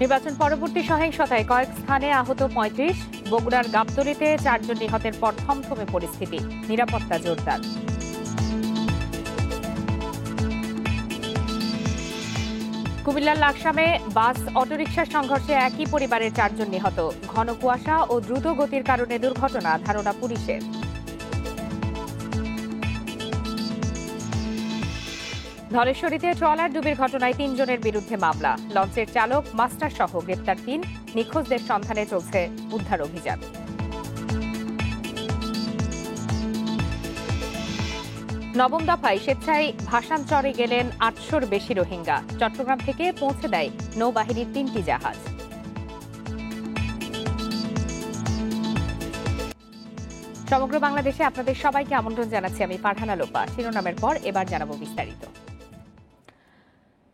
নির্বাচন পরবর্তী সহিংসতায় কয়েক স্থানে আহত ৩৫, বগুড়ার গাবতলীতে ৪ জন নিহতের পর থমথমে পরিস্থিতি, নিরাপত্তা জোরদার। কুমিল্লার লাকসামে বাস অটোরিকশার সংঘর্ষে একই পরিবারের ৪ জন নিহত, ঘন কুয়াশা ও দ্রুত গতির কারণে দুর্ঘটনা, ধারণা পুলিশের। ধলেশ্বরীতে ট্রলার ডুবির ঘটনায় ৩ জনের বিরুদ্ধে মামলা, লঞ্চের চালক, মাস্টার সহ গ্রেপ্তার ৩, নিখোঁজদের সন্ধানে চলছে উদ্ধার অভিযান। নবম দফায় স্বেচ্ছায় ভাসানচরে গেলেন ৮০০-র বেশি রোহিঙ্গা, চট্টগ্রাম থেকে পৌঁছে দেয় নৌবাহিনীর ৩টি জাহাজ। সমগ্র বাংলাদেশে আপনাদের সবাইকে আমন্ত্রণ জানাচ্ছি আমি ফারহানা লোপা। শিরোনামের পর এবার জানাবো বিস্তারিত।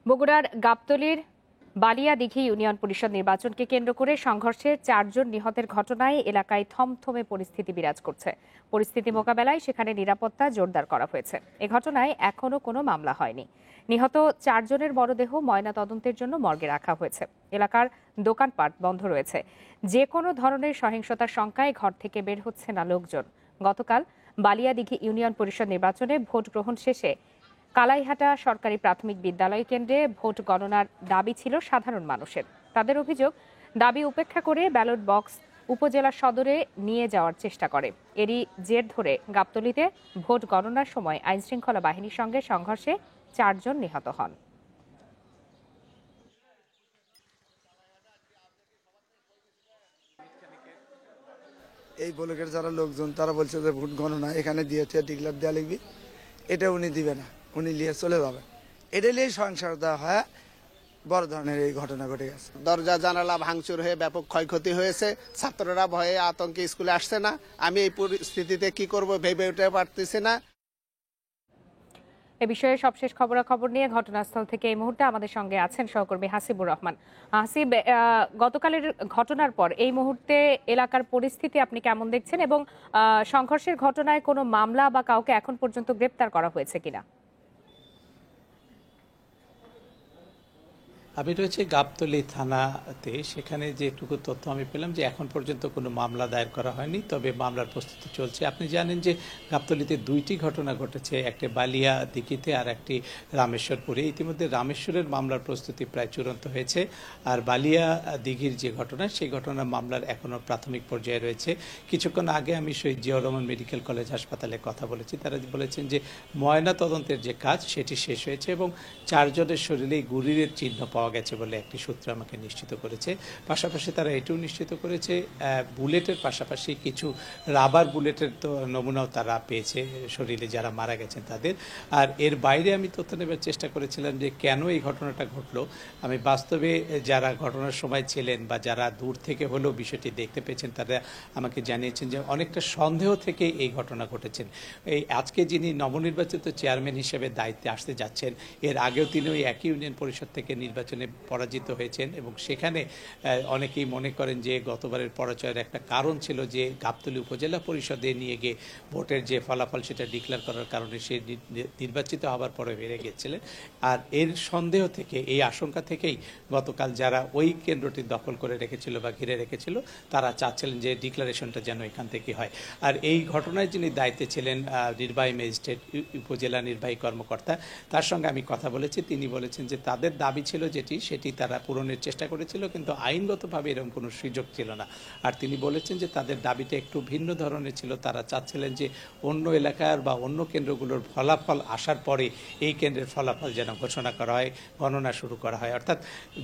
বগুড়ার গাবতলীর বালিয়াদিঘি ইউনিয়ন পরিষদ নির্বাচনকে কেন্দ্র করে সংঘর্ষে ৪ জন নিহতের ঘটনায় এলাকায় থমথমে পরিস্থিতি বিরাজ করছে। পরিস্থিতি মোকাবেলায় সেখানে নিরাপত্তা জোরদার করা হয়েছে। এ ঘটনায় এখনও কোনো মামলা হয়নি। নিহত ৪ জনের মরদেহ ময়না তদন্তের জন্য মর্গে রাখা হয়েছে। এলাকার দোকানপাট বন্ধ রয়েছে। যে কোনো ধরনের সহিংসতার শঙ্কায় ঘর থেকে বের হচ্ছে না লোকজন। গতকাল বালিয়াদিঘি ইউনিয়ন পরিষদ নির্বাচনে ভোট গ্রহণ শেষে কালাইহাটা সরকারি প্রাথমিক বিদ্যালয় কেন্দ্রে ভোট গণনার দাবি ছিল সাধারণ মানুষের। তাদের অভিযোগ, দাবি উপেক্ষা করে ব্যালট বক্স উপজেলা সদরে নিয়ে যাওয়ার চেষ্টা করে। এরই জের ধরে গাবতলীতে ভোট গণনার সময় আইনশৃঙ্খলা বাহিনীর সঙ্গে সংঘর্ষে ৪ জন নিহত হন। এই ব্লকের যারা লোকজন তারা বলছে যে ভোট গণনা এখানে দিয়েছে, ডিক্লার দেওয়া লিখবি, এটা উনি দিবে না, উনি নিয়ে চলে যাবে। এটা নিয়ে সহিংসতা হয়, বড় ধরনের এই ঘটনা ঘটে গেছে। দরজা জানালা ভাঙচুর হয়ে ব্যাপক ক্ষয়ক্ষতি হয়েছে। ছাত্ররা ভয়ে আতঙ্কে স্কুলে আসছে না। আমি এই পরিস্থিতিতে কি করব ভেবে উঠতে পারতেছি না। এ বিষয়ে সবশেষ খবরাখবর নিয়ে ঘটনাস্থল থেকে এই মুহূর্তে আমাদের সঙ্গে আছেন সহকর্মী হাসিবুর রহমান। হাসিব, গতকালের ঘটনার পর এই মুহূর্তে এলাকার পরিস্থিতি আপনি কেমন দেখছেন এবং সংঘর্ষের ঘটনায় কোনো মামলা বা কাউকে এখন পর্যন্ত গ্রেপ্তার করা হয়েছে কিনা? আমি রয়েছে গাবতলী থানাতে। সেখানে যেটুকু তথ্য আমি পেলাম যে এখন পর্যন্ত কোনো মামলা দায়ের করা হয়নি, তবে মামলার প্রস্তুতি চলছে। আপনি জানেন যে গাবতলীতে 2টি ঘটনা ঘটেছে, একটি বালিয়া দিঘিতে আর একটি রামেশ্বরপুরে। ইতিমধ্যে রামেশ্বরের মামলার প্রস্তুতি প্রায় চূড়ান্ত হয়েছে, আর বালিয়া দিঘির যে ঘটনা সেই ঘটনার মামলার এখনও প্রাথমিক পর্যায়ে রয়েছে। কিছুক্ষণ আগে আমি শহীদ জিয়াউর রহমান মেডিকেল কলেজ হাসপাতালে কথা বলেছি। তারা বলেছেন যে ময়না তদন্তের যে কাজ সেটি শেষ হয়েছে এবং 4 জনের শরীরে গুলির চিহ্ন পাওয়া গেছে বলে একটি সূত্র আমাকে নিশ্চিত করেছে। পাশাপাশি তারা এটিও নিশ্চিত করেছে বুলেটের পাশাপাশি কিছু রাবার বুলেটের তো নমুনাও তারা পেয়েছে শরীরে যারা মারা গেছেন তাদের। আর এর বাইরে আমি তথ্য নেবার চেষ্টা করেছিলাম যে কেন এই ঘটনাটা ঘটলো। আমি বাস্তবে যারা ঘটনার সময় ছিলেন বা যারা দূর থেকে হলেও বিষয়টি দেখতে পেয়েছেন তারা আমাকে জানিয়েছেন যে অনেকটা সন্দেহ থেকে এই ঘটনা ঘটেছেন। এই আজকে যিনি নবনির্বাচিত চেয়ারম্যান হিসেবে দায়িত্বে আসতে যাচ্ছেন, এর আগেও তিনি ওই একই ইউনিয়ন পরিষদ থেকে নির্বাচনে পরাজিত হয়েছেন এবং সেখানে অনেকেই মনে করেন যে গতবারের পরাজয়ের একটা কারণ ছিল যে গাবতলী উপজেলা পরিষদে নিয়ে গিয়ে ভোটের যে ফলাফল সেটা ডিক্লেয়ার করার কারণে সে নির্বাচিত হওয়ার পরে হেরে গিয়েছিলেন। আর এর সন্দেহ থেকে, এই আশঙ্কা থেকেই গতকাল যারা ওই কেন্দ্রটি দখল করে রেখেছিল বা ঘিরে রেখেছিল তারা চাচ্ছিলেন যে ডিক্লারেশনটা যেন এখান থেকে হয়। আর এই ঘটনায় যিনি দায়িত্বে ছিলেন নির্বাহী ম্যাজিস্ট্রেট, উপজেলা নির্বাহী কর্মকর্তা, তার সঙ্গে আমি কথা বলেছি। তিনি বলেছেন যে তাদের দাবি ছিল সেটি তারা পূরণের চেষ্টা করেছিল, কিন্তু আইনগতভাবে এরকম কোনো সুযোগ ছিল না। আর তিনি বলেছেন যে তাদের দাবিটা একটু ভিন্ন ধরনের ছিল। তারা চাচ্ছিলেন যে অন্য এলাকার বা অন্য কেন্দ্রগুলোর ফলাফল আসার পরে এই কেন্দ্রের ফলাফল যেন ঘোষণা করা হয়, গণনা শুরু করা হয়। অর্থাৎ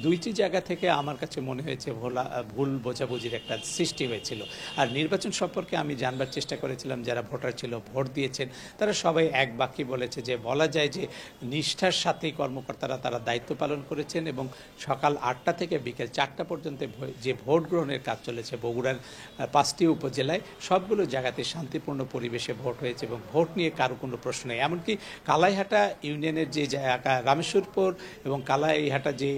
2টি জায়গা থেকে আমার কাছে মনে হয়েছে ভুল বোঝাবুঝির একটা সৃষ্টি হয়েছিল। আর নির্বাচন সম্পর্কে আমি জানবার চেষ্টা করেছিলাম যারা ভোটার ছিল, ভোট দিয়েছেন, তারা সবাই এক বাক্যে বলেছে যে বলা যায় যে নিষ্ঠার সাথেই কর্মকর্তারা তারা দায়িত্ব পালন করেছেন এবং সকাল 8টা থেকে বিকেল 4টা পর্যন্ত যে ভোট গ্রহণের কাজ চলেছে বগুড়ার 5টি উপজেলায় সবগুলো জায়গাতে শান্তিপূর্ণ পরিবেশে ভোট হয়েছে এবং ভোট নিয়ে কারো কোনো প্রশ্ন নেই। এমনকি কালাইহাটা ইউনিয়নের যে জায়গা রামেশ্বরপুর এবং কালাইহাটা যে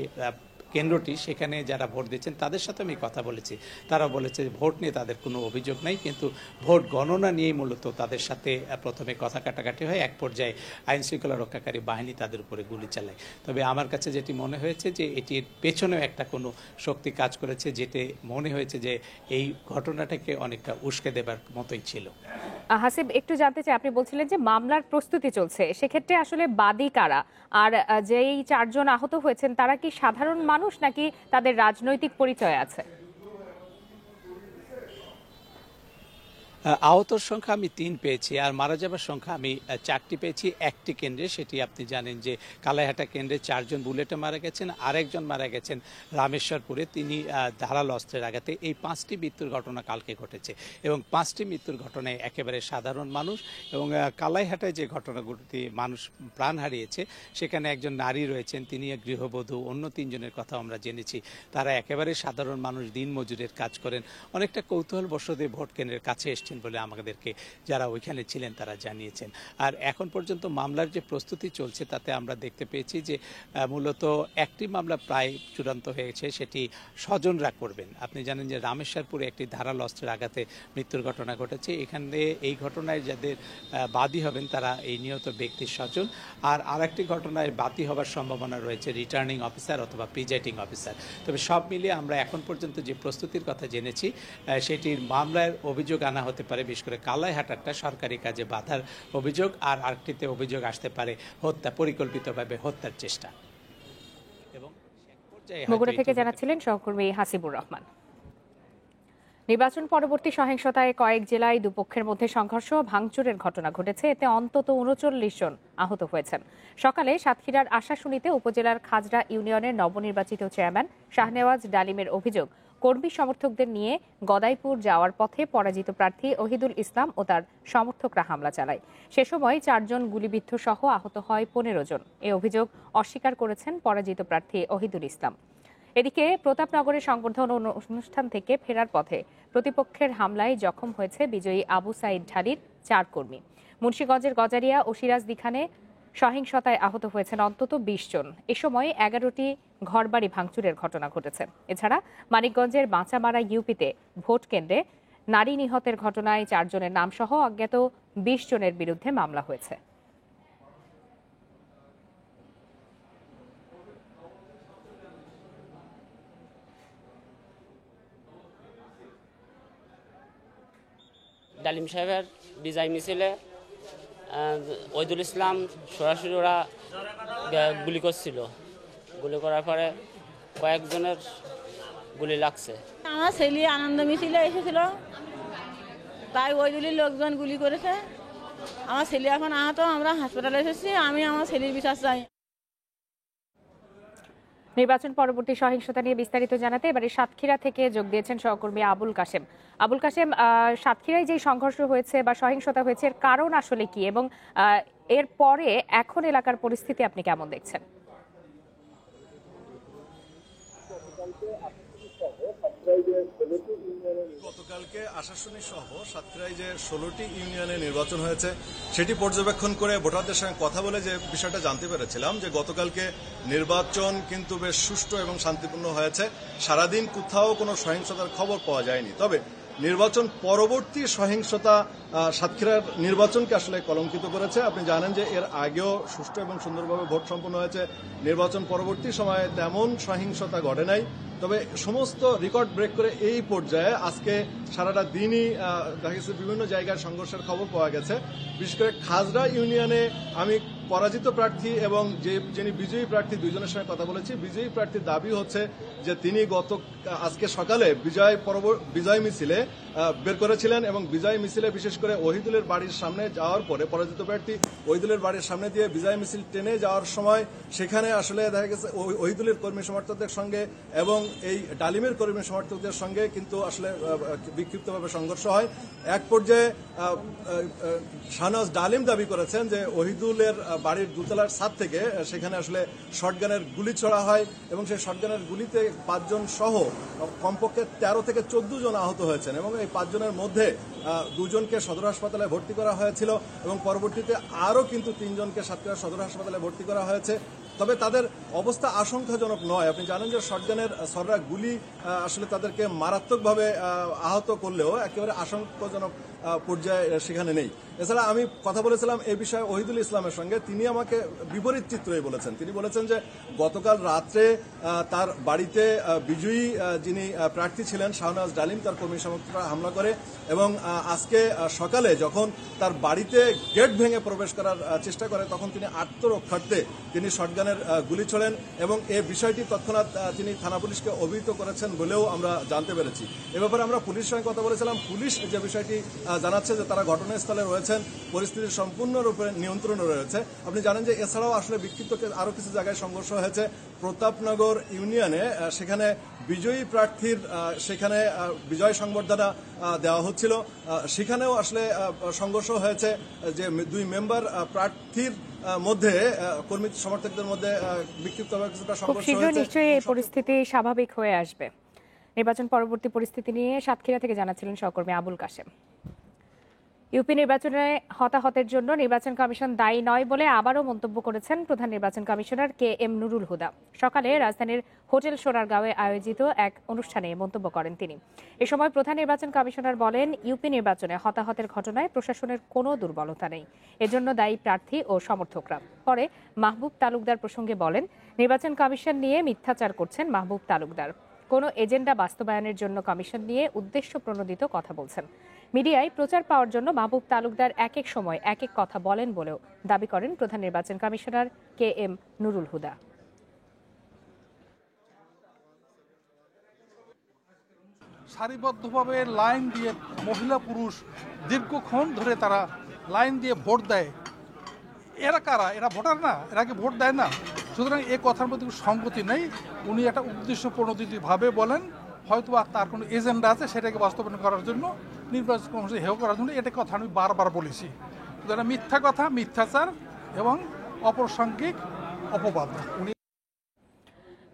কেন্দ্রটি সেখানে যারা ভোট দিচ্ছেন তাদের সাথে আমি কথা বলেছি। তারা বলেছে ভোট নিয়ে তাদের কোনো অভিযোগ নাই, কিন্তু ভোট গণনা নিয়েই মূলত তাদের সাথে প্রথমে কথা কাটাকাটি হয়। এক পর্যায়ে আইন শৃঙ্খলা রক্ষাকারী বাহিনী তাদের উপরে গুলি চালায়। তবে আমার কাছে যেটি মনে হয়েছে যে এটির পেছনেও একটা কোনো শক্তি কাজ করেছে, যেটি মনে হয়েছে যে এই ঘটনাটাকে অনেকটা উস্কে দেবার মতোই ছিল। হাসিব, একটু জানতে চাই, আপনি বলছিলেন যে মামলার প্রস্তুতি চলছে, সেক্ষেত্রে আসলে বাদী কারা, আর যেই 4 জন আহত হয়েছেন তারা কি সাধারণ মানুষ নাকি তাদের রাজনৈতিক পরিচয় আছে? আহতর সংখ্যা আমি 3 পেয়েছি, আর মারা যাবার সংখ্যা আমি 4টি পেয়েছি একটি কেন্দ্রে। সেটি আপনি জানেন যে কালাইহাটা কেন্দ্রে 4 জন বুলেটে মারা গেছেন, আরেকজন মারা গেছেন রামেশ্বরপুরে, তিনি ধারালো অস্ত্রের আঘাতে। এই 5টি মৃত্যুর ঘটনা কালকে ঘটেছে এবং 5টি মৃত্যুর ঘটনায় একেবারে সাধারণ মানুষ। এবং কালাইহাটায় যে ঘটনাগুলোতে মানুষ প্রাণ হারিয়েছে সেখানে একজন নারী রয়েছেন, তিনি গৃহবধূ, অন্য 3 জনের কথা আমরা জেনেছি। তারা একেবারে সাধারণ মানুষ, দিন মজুরের কাজ করেন, অনেকটা কৌতূহলবশত ভোট কেন্দ্রের কাছে এসছেন বলে আমাদেরকে যারা ওইখানে ছিলেন তারা জানিয়েছেন। আর এখন পর্যন্ত মামলার যে প্রস্তুতি চলছে তাতে আমরা দেখতে পেয়েছি যে মূলত একটি মামলা প্রায় চূড়ান্ত হয়েছে, সেটি স্বজনরা করবেন। আপনি জানেন যে রামেশ্বরপুরে একটি ধারালো অস্ত্রের আঘাতে মৃত্যুর ঘটনা ঘটেছে। এখানে এই ঘটনায় যাদের বাদী হবেন তারা এই নিহত ব্যক্তির স্বজন, আর আরেকটি ঘটনায় বাদী হবার সম্ভাবনা রয়েছে রিটার্নিং অফিসার অথবা প্রিজাইডিং অফিসার। তবে সব মিলিয়ে আমরা এখন পর্যন্ত যে প্রস্তুতির কথা জেনেছি সেটির মামলার অভিযোগ আনা হতে পারে, বিশেষ করে কালাইহাটাটা সরকারি কাজে বাধার অভিযোগ, আর আরেকটিতে অভিযোগ আসতে পারে হত্যা, পরিকল্পিতভাবে হত্যার চেষ্টা। এবং বগুড়া থেকে জানাচ্ছিলেন সহকর্মী হাসিবুর রহমান। নির্বাচন পরবর্তী সহিংসতায় কয়েক জেলায় দুপক্ষের মধ্যে সংঘর্ষ, ভাঙচুরের ঘটনা ঘটেছে, এতে অন্তত ৩৯ জন আহত হয়েছেন। সকালে সাতক্ষীরার আশাশুনিতে উপজেলার খাজরা ইউনিয়নের নবনির্বাচিত চেয়ারম্যান শাহনেওয়াজ ডালিমের অভিযোগ, কর্মী সমর্থকদের নিয়ে গদাইপুর যাওয়ার পথে পরাজিত প্রার্থী ওহিদুল ইসলাম ও তার সমর্থকরা হামলা চালায়। সে সময় 4 জন গুলিবিদ্ধ সহ আহত হয় 15 জন। এই অভিযোগ অস্বীকার করেছেন পরাজিত প্রার্থী ওহিদুল ইসলাম। এদিকে প্রতাপনগরের সংবর্ধনা অনুষ্ঠান থেকে ফেরার পথে প্রতিপক্ষের হামলায় জখম হয়েছে বিজয়ী আবু সাইদ ঢালির 4 কর্মী। মুন্সিগঞ্জের গজারিয়া ও সিরাজদিখানে সহিংসতায় আহত হয়েছেন অন্তত 20 জন। এ সময় 11টি ঘরবাড়ি ভাঙচুরের ঘটনা ঘটেছে। এছাড়া মানিকগঞ্জের বাঁচামারা ইউপিতে ভোট কেন্দ্রে নারী নিহতের ঘটনায় 4 জনের নাম সহ অজ্ঞাত 20 জনের বিরুদ্ধে মামলা হয়েছে। ডালিম সাহেবের বিজয় মিছিলে ওহিদুল ইসলাম সরাসরি ওরা গুলি করছিল। গুলি করার পরে কয়েকজনের গুলি লাগছে। আমার ছেলে আনন্দ মিছিলে এসেছিল, তাই ওহিদুলের লোকজন গুলি করেছে। আমার ছেলে এখন আহত, আমরা হাসপাতালে এসেছি। আমি আমার ছেলের বিচার চাই। নির্বাচন পরবর্তী সহিংসতা নিয়ে বিস্তারিত জানাতে এবারে সাতক্ষীরা থেকে যোগ দিয়েছেন সহকর্মী আবুল কাশেম। আবুল কাশেম, সাতক্ষীরায় যে সংঘর্ষ হয়েছে বা সহিংসতা হয়েছে এর কারণ আসলে কি, এবং এর পরে এখন এলাকার পরিস্থিতি আপনি কেমন দেখছেন? গতকালকে আশাশুনি সহ সাতক্ষীরায় যে 16টি ইউনিয়নে নির্বাচন হয়েছে সেটি পর্যবেক্ষণ করে ভোটারদের সঙ্গে কথা বলে যে বিষয়টা জানতে পেরেছিলাম যে গতকালকে নির্বাচন কিন্তু বেশ সুষ্ঠু এবং শান্তিপূর্ণ হয়েছে। সারাদিন কোথাও কোনো সহিংসতার খবর পাওয়া যায়নি। তবে নির্বাচন পরবর্তী সহিংসতা সাতক্ষীরার নির্বাচনকে আসলে কলঙ্কিত করেছে। আপনি জানেন যে এর আগেও সুষ্ঠু এবং সুন্দরভাবে ভোট সম্পন্ন হয়েছে। নির্বাচন পরবর্তী সময়ে তেমন সহিংসতা ঘটে নাই। তবে সমস্ত রেকর্ড ব্রেক করে এই পর্যায়ে আজকে সারাটা দিনই দেখা গেছে বিভিন্ন জায়গায় সংঘর্ষের খবর পাওয়া গেছে। বিশেষ করে খাজরা ইউনিয়নে আমি পরাজিত প্রার্থী এবং যিনি বিজয়ী প্রার্থী দুইজনের সঙ্গে কথা বলেছি। বিজয়ী প্রার্থীর দাবি হচ্ছে যে তিনি আজকে সকালে বিজয় মিছিলে বের করেছিলেন এবং বিজয় মিছিলে বিশেষ করে ওহিদুলের বাড়ির সামনে যাওয়ার পরে পরাজিত প্রার্থী ওহিদুলের বাড়ির সামনে দিয়ে বিজয় মিছিল টেনে যাওয়ার সময় সেখানে আসলে দেখা গেছে ওহিদুলের কর্মী সমর্থকদের সঙ্গে এবং এই ডালিমের কর্মী সমর্থকদের সঙ্গে কিন্তু আসলে বিক্ষিপ্তভাবে সংঘর্ষ হয়। এক পর্যায়ে শাহনেওয়াজ ডালিম দাবি করেছেন যে ওহিদুলের বাড়ির দোতলার ছাদ থেকে সেখানে আসলে শটগানের গুলি ছোড়া হয় এবং সেই শটগানের গুলিতে 5 জন সহ কমপক্ষে 13 থেকে 14 জন আহত হয়েছেন এবং এই 5 জনের মধ্যে দুজনকে সদর হাসপাতালে ভর্তি করা হয়েছিল এবং পরবর্তীতে আরও কিন্তু 3 জনকে সাতক্ষীরা সদর হাসপাতালে ভর্তি করা হয়েছে। তবে তাদের অবস্থা আশঙ্কাজনক নয়। আপনি জানেন যে শটগানের ছররা গুলি আসলে তাদেরকে মারাত্মকভাবে আহত করলেও একেবারে আশঙ্কাজনক পর্যায়ে সেখানে নেই। এছাড়া আমি কথা বলেছিলাম এই বিষয়ে ওহিদুল ইসলামের সঙ্গে, তিনি আমাকে বিপরীত চিত্রই বলেছেন। তিনি বলেছেন যে গতকাল রাত্রে তার বাড়িতে বিজয়ী যিনি প্রার্থী ছিলেন শাহনাজ ডালিম, তার কর্মী সমর্থকরা হামলা করে এবং আজকে সকালে যখন তার বাড়িতে গেট ভেঙে প্রবেশ করার চেষ্টা করে তখন তিনি আত্মরক্ষার্থে তিনি শটগানের গুলি ছোড়েন এবং এই বিষয়টি তৎক্ষণাৎ তিনি থানা পুলিশকে অভিহিত করেছেন বলেও আমরা জানতে পেরেছি। এ ব্যাপারে আমরা পুলিশের সঙ্গে কথা বলেছিলাম। পুলিশ যে বিষয়টি জানাচ্ছে যে তারা ঘটনাস্থলে রয়েছেন, পরিস্থিতি সম্পূর্ণরূপে নিয়ন্ত্রণে রয়েছে। আপনি জানেন যে এছাড়াও আসলে বিক্ষিপ্ত আরও কিছু জায়গায় সংঘর্ষ হয়েছে। প্রতাপনগর ইউনিয়নে সেখানে বিজয়ী প্রার্থীর সেখানে বিজয় সংবর্ধনা দেওয়া হচ্ছিল, সেখানেও আসলে সংঘর্ষ হয়েছে যে 2 মেম্বার প্রার্থীর মধ্যে কর্মী সমর্থকদের মধ্যে বিক্ষিপ্তভাবে কিছুটা খুব সংঘর্ষ শীঘ্র হয়েছে। নিশ্চয়ই এই পরিস্থিতি স্বাভাবিক হয়ে আসবে। নির্বাচন পরবর্তী পরিস্থিতি নিয়ে সাতক্ষীরা থেকে জানাচ্ছিলেন সহকর্মী আবুল কাশেম। ইউপি নির্বাচনে হতাহতের জন্য নির্বাচন কমিশন দায়ী নয় বলে আবারও মন্তব্য করেছেন প্রধান নির্বাচন কমিশনার KM নুরুল হুদা। সকালে রাজধানীর হোটেল সোনারগাঁওয়ে আয়োজিত এক অনুষ্ঠানে মন্তব্য করেন তিনি। এ সময় প্রধান নির্বাচন কমিশনার বলেন, ইউপি নির্বাচনে হতাহতের ঘটনায় প্রশাসনের কোনো দুর্বলতা নেই, এজন্য দায়ী প্রার্থী ও সমর্থকরা। পরে মাহবুব তালুকদার প্রসঙ্গে বলেন, নির্বাচন কমিশন নিয়ে মিথ্যাচার করছেন মাহবুব তালুকদার। কোনো এজেন্ডা বাস্তবায়নের জন্য কমিশন নিয়ে উদ্দেশ্য প্রণোদিত কথা বলছেন। মিডিয়ায় প্রচার পাওয়ার জন্য মাহবুব তালুকদার এক এক সময় এক এক কথা বলেন বলেও দাবি করেন প্রধান নির্বাচন কমিশনার KM নুরুল হুদা। সারিবদ্ধভাবে লাইন দিয়ে মহিলা পুরুষ দীর্ঘক্ষণ ধরে তারা লাইন দিয়ে ভোট দেয়। এরা কারা? এরা ভোটার না? এরা কি ভোট দেয় না? সুতরাং এই কথার মধ্যে কোনো সঙ্গতি নেই। উনি একটা উদ্দেশ্য প্রণোদিতভাবে বলেন, হয়তো তার কোনো এজেন্ডা আছে সেটাকে বাস্তবায়ন করার জন্য, নির্বাচন কমিশন হেয় করার জন্য। এটা কথা আমি বারবার বলেছি। সুতরাং মিথ্যা কথা, মিথ্যাচার এবং অপ্রাসঙ্গিক অপবাদ।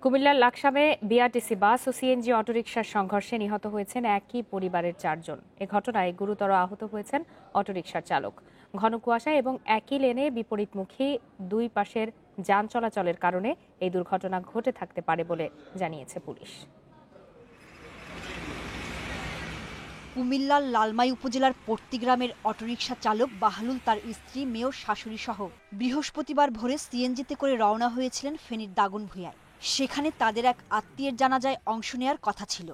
কুমিল্লার লাকসামে বিআরটিসি বাস ও সিএনজি অটোরিকশার সংঘর্ষে নিহত হয়েছেন একই পরিবারের 4 জন। এ ঘটনায় গুরুতর আহত হয়েছেন অটোরিকশার চালক। ঘন কুয়াশা এবং একই লেনে বিপরীতমুখী 2 পাশের যান চলাচলের কারণে এই দুর্ঘটনা ঘটে থাকতে পারে বলে জানিয়েছে পুলিশ। কুমিল্লার লালমাই উপজেলার পট্টি গ্রামের অটোরিকশা চালক বাহলুল তার স্ত্রী, মেয়ে ও শাশুড়ি সহ বৃহস্পতিবার ভোরে সিএনজিতে করে রওনা হয়েছিলেন ফেনীর দাগনভূঞায়। সেখানে তাদের এক আত্মীয়ের জানাজায় অংশ নেয়ার কথা ছিল,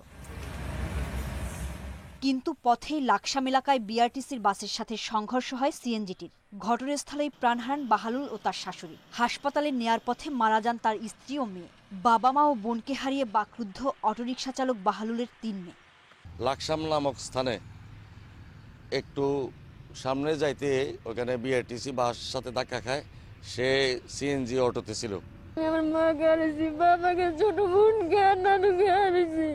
কিন্তু পথেই লাকসাম এলাকায় বিআরটিসির বাসের সাথে সংঘর্ষ হয় সিএনজিটির। ঘটনাস্থলেই প্রাণ হারান বাহালুল ও তার শাশুড়ি। হাসপাতালে নেয়ার পথে মারা যান তার স্ত্রী ও মেয়ে। বাবা মা ও বোনকে হারিয়ে বাকরুদ্ধ অটোরিকশা চালক বাহালুলের 3 মেয়ে। লাকসাম নামক স্থানে একটু সামনে যাইতে ওখানে বিআরটিসি বাস সাথে ধাক্কা খায়। সে সিএনজি অটোতে ছিল। আমার মাকে হারিয়েছি, বাবাকে, ছোট বোনকে, নানুকে হারিয়েছি।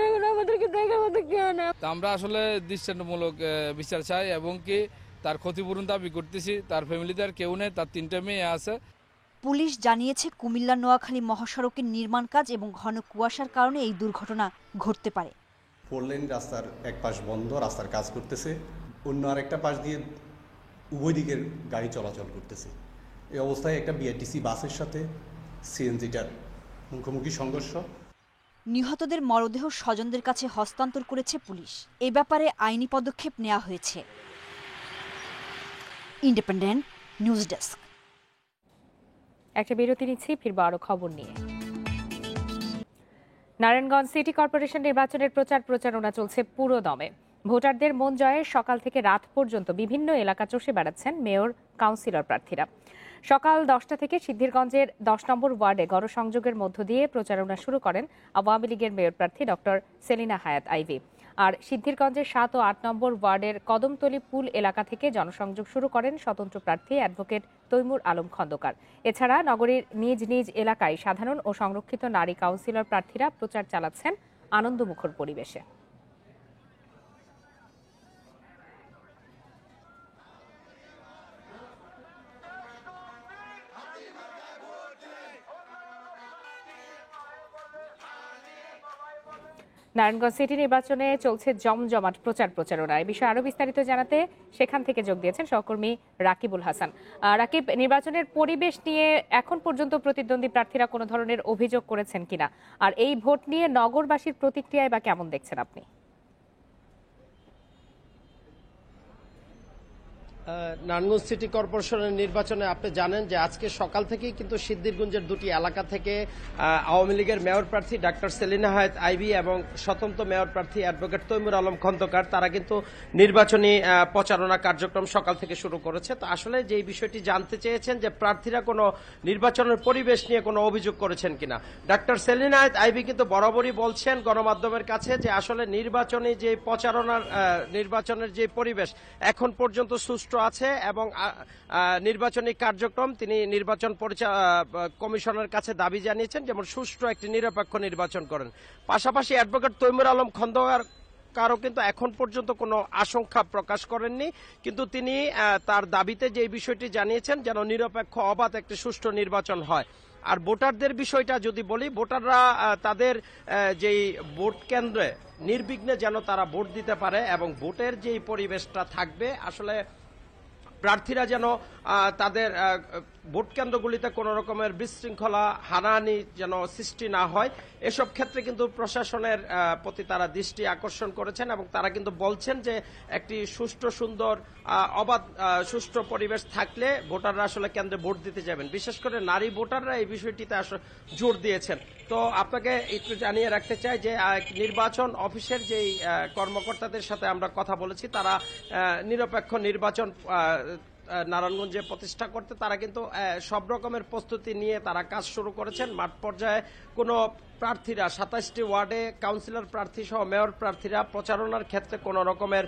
এখন আমাদেরকে দেখার মতো কেউ না। আমরা আসলে দৃষ্টান্তমূলক বিচার চাই এবং কি তার ক্ষতিপূরণ দাবি করতেছি। তার ফ্যামিলিতে আর কেউ নেই, তার 3টা মেয়ে আছে। পুলিশ জানিয়েছে, কুমিল্লা নোয়াখালী মহাসড়কের নির্মাণ কাজ এবং ঘন কুয়াশার কারণে এই দুর্ঘটনা ঘটতে পারে। 4 লেন রাস্তার এক পাশ বন্ধ, রাস্তার কাজ করতেছে, অন্য আরেকটা পাশ দিয়ে উভয় দিকের গাড়ি চলাচল করতেছে। এই অবস্থায় একটা বিআরটিসি বাসের সাথে সিএনজিটার মুখোমুখি সংঘর্ষ। নিহতদের মরদেহ স্বজনদের কাছে হস্তান্তর করেছে পুলিশ। এ ব্যাপারে আইনি পদক্ষেপ নেওয়া হয়েছে। Independent news desk. একটা বিরতি নিচ্ছি, ফিরবো আরো খবর নিয়ে। নারায়ণগঞ্জ সিটি কর্পোরেশন নির্বাচনের প্রচারণা চলছে পুরো দমে। ভোটারদের মন জয়ে সকাল থেকে রাত পর্যন্ত বিভিন্ন এলাকা চষে বেড়াচ্ছেন মেয়র, কাউন্সিলর প্রার্থীরা। সকাল 10টা থেকে সিদ্ধিরগঞ্জের 10 নম্বর ওয়ার্ডে গণসংযোগের মধ্য দিয়ে প্রচারণা শুরু করেন আওয়ামী লীগের মেয়র প্রার্থী ডক্টর সেলিনা হায়াত আইভি। আর সিদ্ধিরগঞ্জের 7 ও 8 নম্বর ওয়ার্ডের কদমতলী পুল এলাকা থেকে জনসংযোগ শুরু করেন স্বতন্ত্র প্রার্থী অ্যাডভোকেট তৈমুর আলম খন্দকার। এছাড়া নগরীর নিজ নিজ এলাকায় সাধারণ ও সংরক্ষিত নারী কাউন্সিলর প্রার্থীরা প্রচার চালাচ্ছেন আনন্দমুখর পরিবেশে। নারায়ণগঞ্জ সিটি নির্বাচনে চলছে জমজমাট প্রচারণা। এই বিষয়ে আরো বিস্তারিত জানাতে সেখান থেকে যোগ দিয়েছেন সহকর্মী রাকিবুল হাসান। রাকিব, নির্বাচনের পরিবেশ নিয়ে এখন পর্যন্ত প্রতিদ্বন্দ্বী প্রার্থীরা কোনো ধরনের অভিযোগ করেছেন কিনা, আর এই ভোট নিয়ে নগরবাসীর প্রতিক্রিয়ায় বা কেমন দেখছেন আপনি? নারায়ণগঞ্জ সিটি কর্পোরেশনের নির্বাচনে আপনি জানেন যে আজকে সকাল থেকেই কিন্তু সিদ্দিরগঞ্জের দুটি এলাকা থেকে আওয়ামী লীগের মেয়র প্রার্থী ডাক্তার সেলিনা হায়াত আইভি এবং স্বতন্ত্র মেয়র প্রার্থী অ্যাডভোকেট তৈমুর আলম খন্দকার তারা কিন্তু নির্বাচনী প্রচারণা কার্যক্রম সকাল থেকে শুরু করেছে। তো আসলে যে বিষয়টি জানতে চেয়েছেন যে প্রার্থীরা কোনো নির্বাচনের পরিবেশ নিয়ে কোনো অভিযোগ করেছেন কিনা, ডাক্তার সেলিনা হায়াত আইভি কিন্তু বরাবরই বলছেন গণমাধ্যমের কাছে যে আসলে নির্বাচনী যে নির্বাচনের যে পরিবেশ এখন পর্যন্ত সুষ্ঠু আছে এবং নির্বাচনী কার্যক্রম তিনি নির্বাচন কমিশনের কাছে দাবি জানিয়েছেন যেমন সুষ্ঠু একটি নিরপেক্ষ নির্বাচন করেন। পাশাপাশি অ্যাডভোকেট তৈমুর আলম খন্দকার কারো কিন্তু এখন পর্যন্ত কোনো আশঙ্কা প্রকাশ করেননি, কিন্তু তিনি তার দাবিতে যে বিষয়টি জানিয়েছেন যেন নিরপেক্ষ অবাধ একটি সুষ্ঠু নির্বাচন হয়। আর ভোটারদের বিষয়টা যদি বলি, ভোটাররা তাদের যেই ভোট কেন্দ্রে নির্বিঘ্নে যেন তারা ভোট দিতে পারে এবং ভোটের যেই পরিবেশটা থাকবে, আসলে প্রার্থীরা যেন তাদের ভোট কেন্দ্রগুলিতে কোনো রকমের বিশৃঙ্খলা হানাহানি যেন সৃষ্টি না হয়, এসব ক্ষেত্রে কিন্তু প্রশাসনের প্রতি তারা দৃষ্টি আকর্ষণ করেছেন এবং তারা কিন্তু বলছেন যে একটি সুষ্ঠু সুন্দর অবাধ সুষ্ঠু পরিবেশ থাকলে ভোটাররা আসলে কেন্দ্রে ভোট দিতে যাবেন। বিশেষ করে নারী ভোটাররা এই বিষয়টিতে আসলে জোর দিয়েছেন। তো আপনাকে একটু জানিয়ে রাখতে চাই যে নির্বাচন অফিসের যেই কর্মকর্তাদের সাথে আমরা কথা বলেছি, তারা নিরপেক্ষ নির্বাচন নারায়ণগঞ্জে প্রতিষ্ঠা করতে তারা কিন্তু সব রকমের প্রস্তুতি নিয়ে তারা কাজ শুরু করেছেন। মাঠ পর্যায়ে কোনো প্রার্থীরা 27টি ওয়ার্ডে কাউন্সিলর প্রার্থী সহ মেয়র প্রার্থীরা প্রচারণার ক্ষেত্রে কোনো রকমের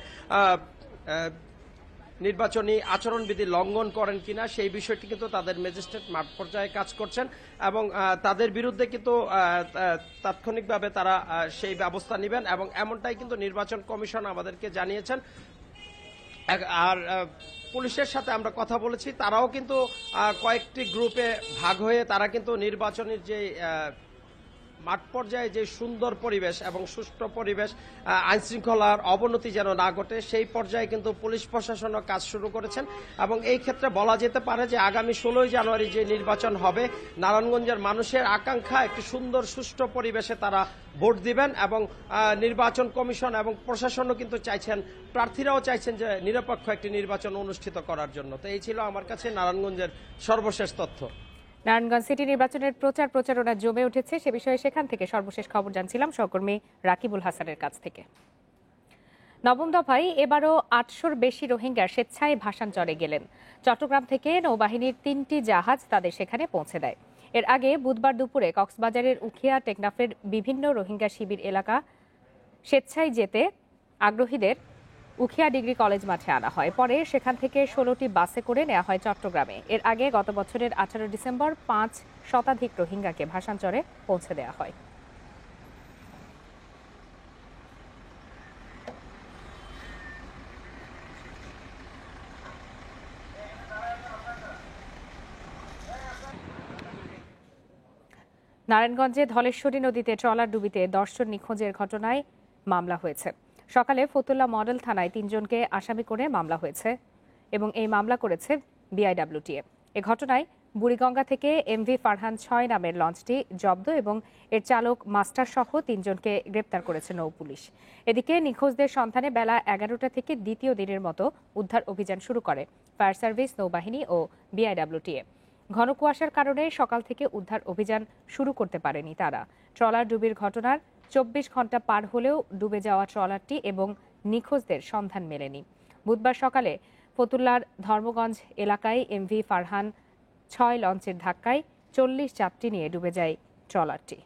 নির্বাচনী আচরণবিধি লঙ্ঘন করেন কিনা সেই বিষয়টি কিন্তু তাদের ম্যাজিস্ট্রেট মাঠ পর্যায়ে কাজ করছেন এবং তাদের বিরুদ্ধে কিন্তু তাৎক্ষণিকভাবে তারা সেই ব্যবস্থা নেবেন এবং এমনটাই কিন্তু নির্বাচন কমিশন আমাদেরকে জানিয়েছেন। আর পুলিশের সাথে আমরা কথা বলেছি, তারাও কিন্তু কয়েকটি গ্রুপে ভাগ হয়ে তারা কিন্তু নির্বাচনের যে মাঠ পর্যায়ে যে সুন্দর পরিবেশ এবং সুষ্ঠু পরিবেশ, আইন শৃঙ্খলার অবনতি যেন না ঘটে সেই পর্যায়ে কিন্তু পুলিশ প্রশাসনও কাজ শুরু করেছেন এবং এই ক্ষেত্রে বলা যেতে পারে যে আগামী 16 জানুয়ারি যে নির্বাচন হবে, নারায়ণগঞ্জের মানুষের আকাঙ্ক্ষা একটি সুন্দর সুষ্ঠু পরিবেশে তারা ভোট দিবেন এবং নির্বাচন কমিশন এবং প্রশাসনও কিন্তু চাইছেন, প্রার্থীরাও চাইছেন যে নিরপেক্ষ একটি নির্বাচন অনুষ্ঠিত করার জন্য। তো এই ছিল আমার কাছে নারায়ণগঞ্জের সর্বশেষ তথ্য। নারায়ণগঞ্জ সিটি নির্বাচনের প্রচারণা জমে উঠেছে, সে বিষয়ে সেখান থেকে সর্বশেষ খবর জানছিলাম সহকর্মী রাকিবুল হাসানের কাছ থেকে। নবম দফায় এবারও 800-র বেশি রোহিঙ্গা স্বেচ্ছায় ভাসানচরে গেলেন। চট্টগ্রাম থেকে নৌবাহিনীর 3টি জাহাজ তাদের সেখানে পৌঁছে দেয়। এর আগে বুধবার দুপুরে কক্সবাজারের উখিয়া টেকনাফের বিভিন্ন রোহিঙ্গা শিবির এলাকা স্বেচ্ছায় যেতে আগ্রহীদের উখিয়া ডিগ্রি কলেজ মাঠে আনা হয়। পরে সেখান থেকে 16টি বাসে করে নেওয়া হয় চট্টগ্রামে। এর আগে গত বছরের 18 ডিসেম্বর 5 শতাধিক রোহিঙ্গাকে ভাসানচরে পৌঁছে দেওয়া হয়। নারায়ণগঞ্জে ধলেশ্বরী নদীতে ট্রলার ডুবিতে 10 জন নিখোঁজের ঘটনায় মামলা হয়েছে। সকালে ফতুল্লা মডেল থানায় 3 জনকে আসামি করে মামলা হয়েছে এবং এই মামলা করেছে বিআইডব্লিউটিএ। এ ঘটনায় বুড়িগঙ্গা থেকে এমভি ফারহান 6 নামের লঞ্চটি জব্দ এবং এর চালক মাস্টার সহ 3 জনকে গ্রেপ্তার করেছে নৌ পুলিশ। এদিকে নিখোঁজদের সন্ধানে বেলা 11টা থেকে দ্বিতীয় দিনের মতো উদ্ধার অভিযান শুরু করে ফায়ার সার্ভিস, নৌবাহিনী ও বিআইডব্লিউটিএ। ঘন কুয়াশার কারণে সকাল থেকে উদ্ধার অভিযান শুরু করতে পারেনি তারা। ট্রলার ডুবির ঘটনার 24 ঘন্টা পার হলেও ডুবে যাওয়া ট্রলারটি এবং নিখোঁজদের সন্ধান মেলেনি। বুধবার সকালে ফতুল্লার ধর্মগঞ্জ এলাকায় এমভি ফারহান 6 লঞ্চের ধাক্কায় 40 যাত্রী নিয়ে ডুবে যায় ট্রলারটি।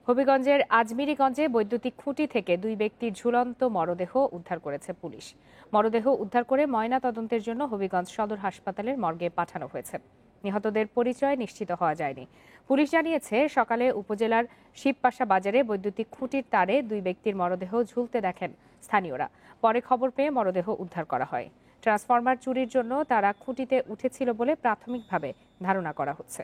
হবিগঞ্জের আজমিরিগঞ্জে বৈদ্যুতিক খুঁটি থেকে 2 ব্যক্তির ঝুলন্ত মরদেহ উদ্ধার করেছে পুলিশ। মরদেহ উদ্ধার করে ময়না তদন্তের জন্য হবিগঞ্জ সদর হাসপাতালের মর্গে পাঠানো হয়েছে। নিহতদের পরিচয় নিশ্চিত হওয়া যায়নি। পুলিশ জানিয়েছে, সকালে উপজেলার শিবপাশা বাজারে বৈদ্যুতিক খুঁটির তারে 2 ব্যক্তির মরদেহ ঝুলতে দেখেন স্থানীয়রা। পরে খবর পেয়ে মরদেহ উদ্ধার করা হয়। ট্রান্সফরমার চুরির জন্য তারা খুঁটিতে উঠেছিল বলে প্রাথমিকভাবে ধারণা করা হচ্ছে।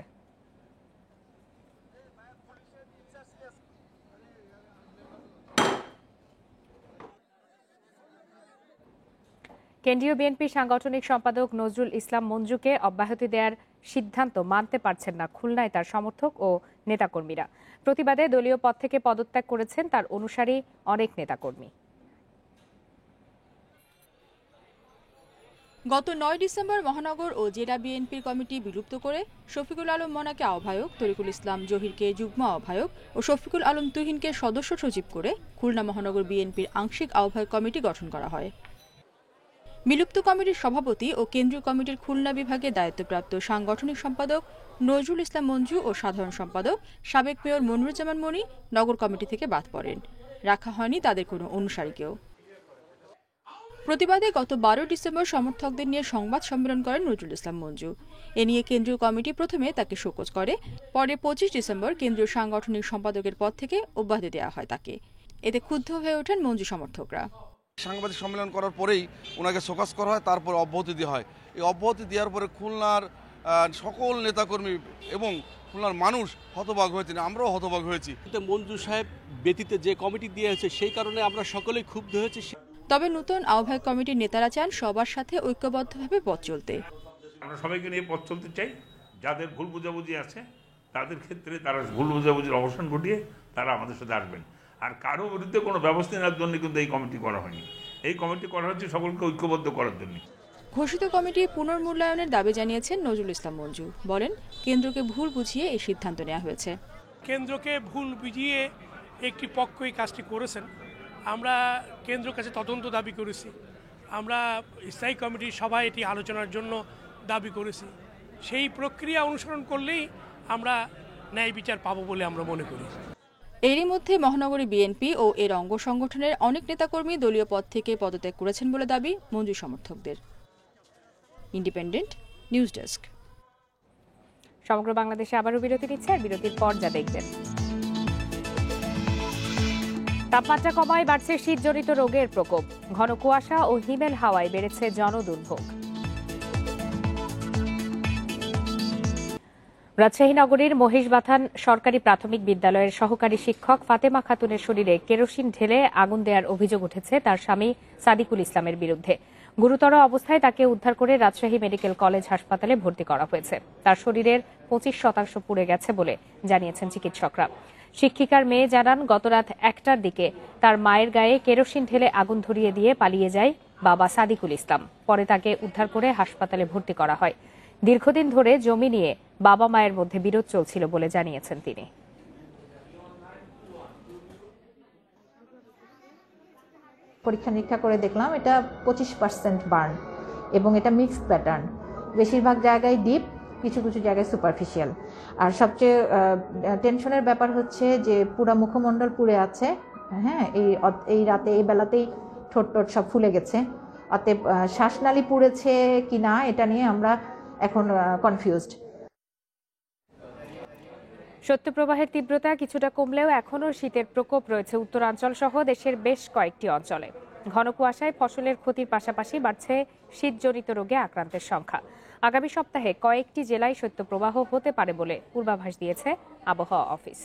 কেন্দ্রীয় বিএনপির সাংগঠনিক সম্পাদক নজরুল ইসলাম মঞ্জুকে অব্যাহতি দেওয়ার সিদ্ধান্ত মানতে পারছেন না খুলনায় তার সমর্থক ও নেতাকর্মীরা। প্রতিবাদে দলীয় পদ থেকে পদত্যাগ করেছেন তার অনুসারী অনেক নেতাকর্মী। গত ৯ ডিসেম্বর মহানগর ও জেলা বিএনপির কমিটি বিলুপ্ত করে শফিকুল আলম মনাকে আহ্বায়ক, তরিকুল ইসলাম জহিরকে যুগ্ম আহ্বায়ক ও শফিকুল আলম তুহিনকে সদস্য সচিব করে খুলনা মহানগর বিএনপির আংশিক আহ্বায়ক কমিটি গঠন করা হয়। বিলুপ্ত কমিটির সভাপতি ও কেন্দ্রীয় কমিটির খুলনা বিভাগে দায়িত্বপ্রাপ্ত সাংগঠনিক সম্পাদক নজরুল ইসলাম মঞ্জু ও সাধারণ সম্পাদক সাবেক মেয়র মনিরুজ্জামান মনি নগর কমিটি থেকে বাদ পড়েন। রাখা হয়নি তাদের কোনো অনুসারীকেও। প্রতিবাদে গত ১২ ডিসেম্বর সমর্থকদের নিয়ে সংবাদ সম্মেলন করেন নজরুল ইসলাম মঞ্জু। এ নিয়ে কেন্দ্রীয় কমিটি প্রথমে তাকে শোকজ করে, পরে ২৫ ডিসেম্বর কেন্দ্রীয় সাংগঠনিক সম্পাদকের পদ থেকে অব্যাহতি দেওয়া হয় তাকে। এতে ক্ষুব্ধ হয়ে ওঠেন মঞ্জু সমর্থকরা। সাংবাদিক সম্মেলন করার পরেই ওনাকে শোকজ করা হয়, তারপর অব্যাহতি দেওয়া হয়। এই অব্যাহতি দেওয়ার পরে খুলনার সকল নেতাকর্মী এবং খুলনার মানুষ হতবাক হয়েছেন, আমরাও হতবাক হয়েছি। মঞ্জু সাহেব ব্যতীত যে কমিটি দিয়েছে সেই কারণে আমরা সকলেই ক্ষুব্ধ হয়েছি। তবে নতুন আহ্বায়ক কমিটির নেতারা চান সবার সাথে ঐক্যবদ্ধভাবে পথ চলতে। আমরা সবাইকে নিয়ে পথ চলতে চাই। যাদের ভুল বোঝাবুঝি আছে তাদের ক্ষেত্রে তারা ভুল বোঝাবুঝির অবসান ঘটিয়ে তারা আমাদের সাথে আসবেন। আর কারো বিরুদ্ধে কোনো ব্যবস্থা নেওয়ার জন্য কিন্তু এই কমিটি করা হয়নি। এই কমিটি করা হচ্ছে সকলকে ঐক্যবদ্ধ করার জন্য। ঘোষিত কমিটি পুনর্মূল্যায়নের দাবি জানিয়েছেন নজরুল ইসলাম মঞ্জু। বলেন, কেন্দ্রকে ভুল বুঝিয়ে এই সিদ্ধান্ত নেওয়া হয়েছে। কেন্দ্রকে ভুল বুঝিয়ে একটি পক্ষ এই কাজটি করেছেন। আমরা কেন্দ্রের কাছে তদন্ত দাবি করেছি। আমরা স্থায়ী কমিটির সভায় এটি আলোচনার জন্য দাবি করেছি। সেই প্রক্রিয়া অনুসরণ করলেই আমরা ন্যায় বিচার পাবো বলে আমরা মনে করি। এরই মধ্যে মহানগরী বিএনপি ও এর অঙ্গ সংগঠনের অনেক নেতাকর্মী দলীয় পদ থেকে পদত্যাগ করেছেন বলে দাবি মঞ্জু সমর্থকদের। Independent news desk. সমগ্র বাংলাদেশে আবারও বিরতি নিচ্ছে, আর বিরতির পর যা দেখবেন। তাপমাত্রা কমায় বাড়ছে শীতজনিত রোগের প্রকোপ। ঘন কুয়াশা ও হিমেল হাওয়ায় বেড়েছে জনদুর্ভোগ। রাজশাহী নগরীর মহিষবাথান সরকারি প্রাথমিক বিদ্যালয়ের সহকারী শিক্ষক ফাতেমা খাতুনের শরীরে কেরোসিন ঢেলে আগুন দেওয়ার অভিযোগ উঠেছে তার স্বামী সাদিকুল ইসলামের বিরুদ্ধে। গুরুতর অবস্থায় তাকে উদ্ধার করে রাজশাহী মেডিকেল কলেজ হাসপাতালে ভর্তি করা হয়েছে। তার শরীরের ২৫% পুড়ে গেছে বলে জানিয়েছেন চিকিৎসকরা। শিক্ষিকার মেয়ে জানান, গতরাত ১টার দিকে তার মায়ের গায়ে কেরোসিন ঢেলে আগুন ধরিয়ে দিয়ে পালিয়ে যায় বাবা সাদিকুল ইসলাম। পরে তাকে উদ্ধার করে হাসপাতালে ভর্তি করা হয়। দীর্ঘদিন ধরে জমি নিয়ে বাবা মায়ের মধ্যে বিরোধ চলছিল বলে জানিয়েছেন তিনি। পরীক্ষা নিরীক্ষা করে দেখলাম এটা 25% বার্ন এবং এটা মিক্সড প্যাটার্ন। বেশিরভাগ জায়গায় ডিপ, কিছু কিছু জায়গায় সুপারফিশিয়াল। আর সবচেয়ে টেনশনের ব্যাপার হচ্ছে যে পুরো মুখমণ্ডল পুড়ে আছে। হ্যাঁ, এই রাতে এই বেলাতেই ঠোঁট সব ফুলে গেছে। অতএব শ্বাসনালী পুড়েছে কিনা এটা নিয়ে আমরা এখন কনফিউজড। শৈত্যপ্রবাহের তীব্রতা কিছুটা কমলেও এখনও শীতের প্রকোপ রয়েছে উত্তরাঞ্চল সহ দেশের বেশ কয়েকটি অঞ্চলে। ঘন কুয়াশায় ফসলের ক্ষতির পাশাপাশি বাড়ছে শীতজনিত রোগে আক্রান্তের সংখ্যা। আগামী সপ্তাহে কয়েকটি জেলায় শৈত্যপ্রবাহ হতে পারে বলে পূর্বাভাস দিয়েছে আবহাওয়া অফিস।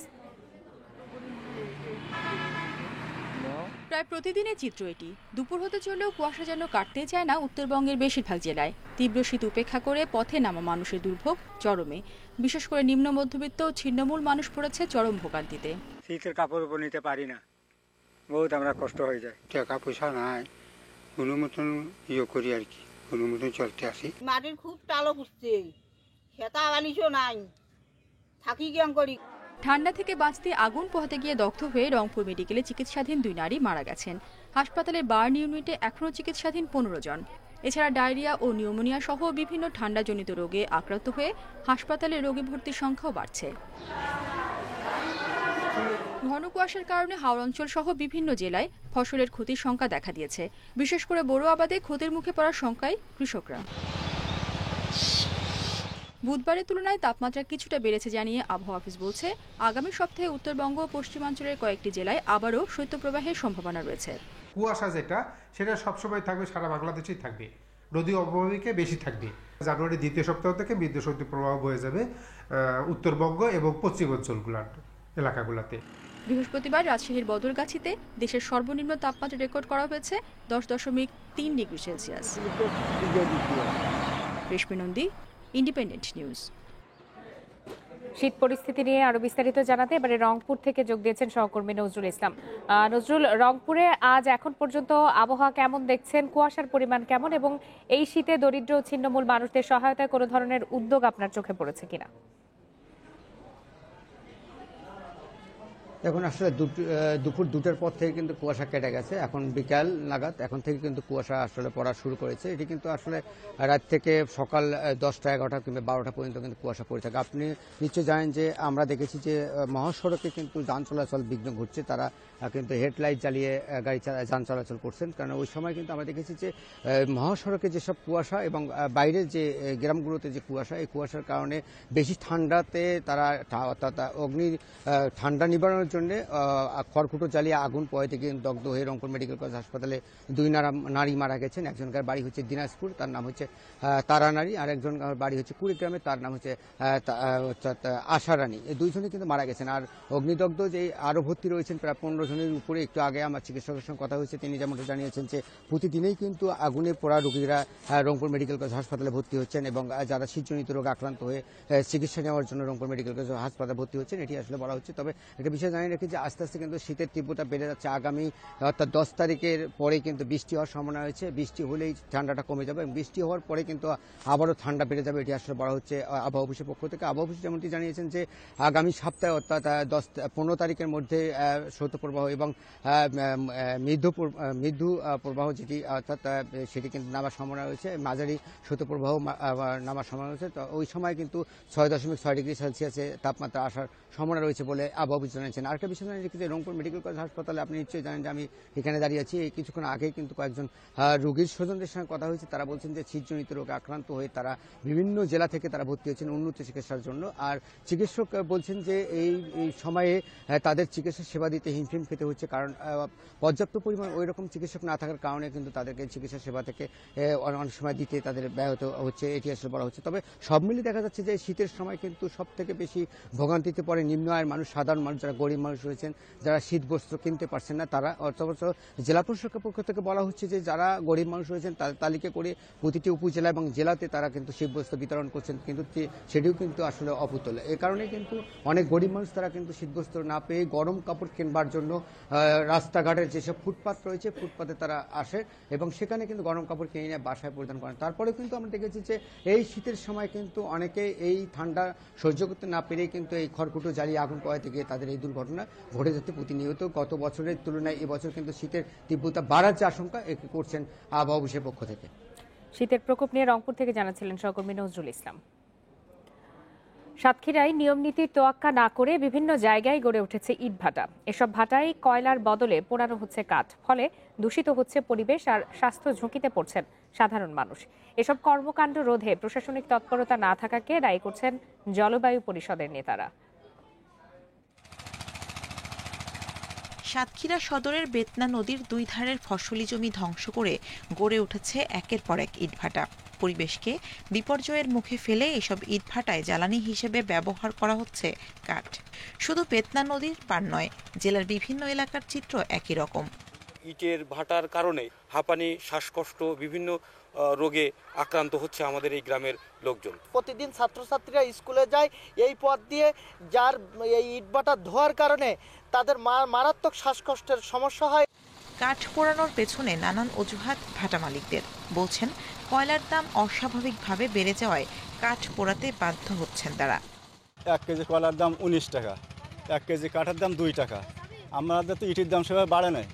প্রায় প্রতিদিনের চিত্র এটি। দুপুর হতে চলেও কুয়াশা যেন কাটতেই চায় না উত্তরবঙ্গের বেশিরভাগ জেলায়। তীব্র শীত উপেক্ষা করে পথে নামা মানুষের দুর্ভোগ চরমে। বিশেষ করে নিম্ন মধ্যবিত্ত ও ছিন্নমূল মানুষ পড়েছে চরম ভোগান্তিতে। শীতের কাপড় উপর নিতে পারি না, বহুত আমরা কষ্ট হয়ে যায়। টাকা পয়সা নাই, কোনো মতন ইয়ে করি আর কি, কোনো মতন চলতে আসি। মাটির খুব টালো পুষছে, খেতা বালিশও নাই, থাকি কেমন করি। ঠান্ডা থেকে বাঁচতে আগুন পোহাতে গিয়ে দগ্ধ হয়ে রংপুর মেডিকেলে চিকিৎসাধীন 2 নারী মারা গেছেন। হাসপাতালের বার্ন ইউনিটে এখনও চিকিৎসাধীন 15 জন। এছাড়া ডায়রিয়া ও নিউমোনিয়া সহ বিভিন্ন ঠান্ডাজনিত রোগে আক্রান্ত হয়ে হাসপাতালে রোগী ভর্তির সংখ্যাও বাড়ছে। ঘন কুয়াশার কারণে হাওড় অঞ্চল সহ বিভিন্ন জেলায় ফসলের ক্ষতির সংখ্যা দেখা দিয়েছে। বিশেষ করে বোরো আবাদে ক্ষতির মুখে পড়ার শঙ্কায় কৃষকরা। বুধবারের তুলনায় তাপমাত্রা কিছুটা বেড়েছে জানিয়ে আবহাওয়া অফিস বলছে, আগামী সপ্তাহে উত্তরবঙ্গ ও পশ্চিমাঞ্চলের কয়েকটি জেলায় আবারও শৈত্যপ্রবাহের সম্ভাবনা রয়েছে। কুয়াশা যেটা সেটা সবসময় থাকবে, সারা বাংলাদেশেই থাকবে। রোদী অববাহিকা বেশি থাকবে। জানুয়ারির দ্বিতীয় সপ্তাহ থেকে মৃদু শৈত্যপ্রবাহ বয়ে যাবে উত্তরবঙ্গ এবং পশ্চিমাঞ্চলগুলোর এলাকাগুলোতে। বৃহস্পতিবার রাজশাহীর বদলগাছীতে দেশের সর্বনিম্ন তাপমাত্রা রেকর্ড করা হয়েছে 10.3 ডিগ্রি সেলসিয়াস। রেশমি নন্দী, ইন্ডিপেন্ডেন্ট নিউজ। শীত পরিস্থিতি নিয়ে আরো বিস্তারিত জানাতে এবারে রংপুর থেকে যোগ দিয়েছেন সহকর্মী নজরুল ইসলাম। নজরুল, রংপুরে আজ এখন পর্যন্ত আবহাওয়া কেমন দেখছেন, কুয়াশার পরিমাণ কেমন, এবং এই শীতে দরিদ্র ও ছিন্নমূল মানুষদের সহায়তায় কোনো ধরনের উদ্যোগ আপনার চোখে পড়েছে কিনা? এখন আসলে দুপুর 2টার পর থেকে কিন্তু কুয়াশা কেটে গেছে, এখন বিকাল নাগাদ এখন থেকে কিন্তু কুয়াশা আসলে পড়া শুরু করেছে। এটি কিন্তু আসলে রাত থেকে সকাল 10টা 11টা কিংবা 12টা পর্যন্ত কিন্তু কুয়াশা পড়ে থাকে। আপনি নিশ্চয়ই জানেন যে আমরা দেখেছি যে মহাসড়কে কিন্তু যান চলাচল বিঘ্ন ঘটছে, তারা কিন্তু হেডলাইট জ্বালিয়ে যান চলাচল করছেন, কারণ ওই সময় কিন্তু আমরা দেখেছি যে মহাসড়কে যেসব কুয়াশা এবং বাইরের যে গ্রামগুলোতে যে কুয়াশা, এই কুয়াশার কারণে বেশি ঠান্ডাতে তারা অর্থাৎ ঠান্ডা নিবারণের জন্য খড়কুটো জ্বালিয়ে আগুন পড়ে থেকে দগ্ধ হয়ে রংপুর মেডিকেল কলেজ হাসপাতালে 2 নারী মারা গেছেন। একজনকার বাড়ি হচ্ছে দিনাজপুর, তার নাম হচ্ছে তারা নারী, আর একজন বাড়ি হচ্ছে কুড়িগ্রামে, তার নাম হচ্ছে আশা রানী। এই 2 জনই কিন্তু মারা গেছেন। আর অগ্নিদগ্ধ যে আরো ভর্তি রয়েছেন প্রায় 15 জনের উপরে। একটু আগে আমার চিকিৎসকের সঙ্গে কথা হয়েছে, তিনি যেমনটা জানিয়েছেন যে প্রতিদিনই কিন্তু আগুনে পোড়া রোগীরা রংপুর মেডিকেল কলেজ হাসপাতালে ভর্তি হচ্ছেন, এবং যারা শীতজনিত রোগে আক্রান্ত হয়ে চিকিৎসা নেওয়ার জন্য রংপুর মেডিকেল কলেজ হাসপাতালে ভর্তি হচ্ছেন, এটি আসলে বলা হচ্ছে। তবে একটা বিষয় জানিয়ে রাখি যে আস্তে আস্তে কিন্তু শীতের তীব্রতা বেড়ে যাচ্ছে। আগামী অর্থাৎ 10 তারিখের পরে কিন্তু বৃষ্টি হওয়ার সম্ভাবনা রয়েছে। বৃষ্টি হলেই ঠান্ডাটা কমে যাবে, এবং বৃষ্টি হওয়ার পরে কিন্তু আবারও ঠান্ডা বেড়ে যাবে, এটি আসলে বলা হচ্ছে আবহাওয়া অফিসের পক্ষ থেকে। আবহাওয়া অফিস যেমনটি জানিয়েছেন যে আগামী সপ্তাহে অর্থাৎ 15 তারিখের মধ্যে শৈত্যপ্রবাহ এবং মৃদু প্রবাহ যেটি অর্থাৎ সেটি কিন্তু নামার সম্ভাবনা রয়েছে, মাঝারি শৈত্যপ্রবাহ নামার সম্ভাবনা রয়েছে। তো ওই সময় কিন্তু 6.6 ডিগ্রি সেলসিয়াসে তাপমাত্রা আসার সম্ভাবনা রয়েছে বলে আবহাওয়া অফিস জানিয়েছেন। আরেকটা বিষয় জানিয়ে রেখেছে, রংপুর মেডিকেল কলেজ হাসপাতালে আপনি নিশ্চয়ই জানেন যে আমি এখানে দাঁড়িয়ে আছি। এই কিছুক্ষণ আগেই কিন্তু কয়েকজন রোগীর স্বজনদের সঙ্গে কথা হয়েছে, তারা বলছেন যে শীতজনিত রোগে আক্রান্ত হয়ে তারা বিভিন্ন জেলা থেকে তারা ভর্তি হয়েছেন উন্নত চিকিৎসার জন্য। আর চিকিৎসক বলছেন যে এই সময়ে তাদের চিকিৎসা সেবা দিতে হিমশিম খেতে হচ্ছে, কারণ পর্যাপ্ত পরিমাণ ওই রকম চিকিৎসক না থাকার কারণে কিন্তু তাদেরকে চিকিৎসা সেবা থেকে অনেক সময় দিতে তাদের ব্যাহত হচ্ছে, এটি আসলে বলা হচ্ছে। তবে সব মিলিয়ে দেখা যাচ্ছে যে শীতের সময় কিন্তু সব থেকে বেশি ভোগান্তিতে পড়ে নিম্ন আয়ের মানুষ, সাধারণ মানুষ, যারা গরিব মানুষ রয়েছেন, যারা শীত বস্ত্র কিনতে পারছেন না তারা। অথচ জেলা প্রশাসকের পক্ষ থেকে বলা হচ্ছে যে যারা গরিব মানুষ রয়েছেন তাদের তালিকা করে প্রতিটি উপজেলা এবং জেলাতে তারা কিন্তু শীত বস্ত্র বিতরণ করছেন, কিন্তু সেটিও কিন্তু আসলে অপুতল। এ কারণে কিন্তু অনেক গরিব মানুষ তারা কিন্তু শীত বস্ত্র না পেয়ে গরম কাপড় কেনবার জন্য রাস্তাঘাটের যেসব ফুটপাত রয়েছে ফুটপাতে তারা আসে এবং সেখানে কিন্তু গরম কাপড় কিনে নিয়ে বাসায় পরিধান করেন। তারপরে কিন্তু আমরা দেখেছি যে এই শীতের সময় কিন্তু অনেকে এই ঠান্ডা সহ্য করতে না পেরে কিন্তু এই খড়কুটো জ্বালিয়ে আগুন পোহাতে গিয়ে তাদের এই দুর্ঘটনা ঘটে যাচ্ছে প্রতিনিয়ত। গত বছরের তুলনায় এবছর কিন্তু শীতের তীব্রতা বাড়ার যে আশঙ্কা করছেন আবহাওয়া অফিসের পক্ষ থেকে। শীতের প্রকোপ নিয়ে রংপুর থেকে জানাচ্ছিলেন সহকর্মী নজরুল ইসলাম। সাতক্ষীরায় নিয়ম নীতির তোয়াক্কা না করে বিভিন্ন জায়গায় গড়ে উঠেছে ইটভাটা। এসব ভাটায় কয়লার বদলে পোড়ানো হচ্ছে কাঠ, ফলে দূষিত হচ্ছে পরিবেশ আর স্বাস্থ্য ঝুঁকিতে পড়ছেন সাধারণ মানুষ। এসব কর্মকাণ্ড রোধে প্রশাসনিক তৎপরতা না থাকাকে দায়ী করছেন জলবায়ু পরিষদের নেতারা। সাতক্ষীরা সদরের বেতনা নদীর 2 ধারের ফসলি জমি ধ্বংস করে গড়ে উঠেছে একের পর এক ইটভাটা। পরিবেশকে বিপর্যয়ের মুখে ফেলে এসব ইটভাটায় জ্বালানি হিসেবে ব্যবহার করা হচ্ছে কাঠ। শুধু বেতনা নদীর পার নয়, জেলার বিভিন্ন এলাকার চিত্র একই রকম। ইটের ভাটার কারণে হাঁপানি, শ্বাসকষ্ট, বিভিন্ন রোগে আক্রান্ত হচ্ছে আমাদের এই গ্রামের লোকজন। প্রতিদিন ছাত্রছাত্রীরা স্কুলে যায় এই পথ দিয়ে, যার এই ইটভাটা ধোয়ার কারণে তাদের মারাত্মক শ্বাসকষ্টের সমস্যা হয়। কাঠ পোড়ানোর পেছনে নানান অজুহাত ভাটা মালিকদের। বলছেন কয়লার দাম অস্বাভাবিকভাবে বেড়ে যাওয়ায় কাঠ পোড়াতে বাধ্য হচ্ছেন তারা। 1 কেজি কয়লার দাম 19 টাকা, 1 কেজি কাঠের দাম 2 টাকা। আমাদের তো ইটের দাম সেভাবে বাড়ে নাই,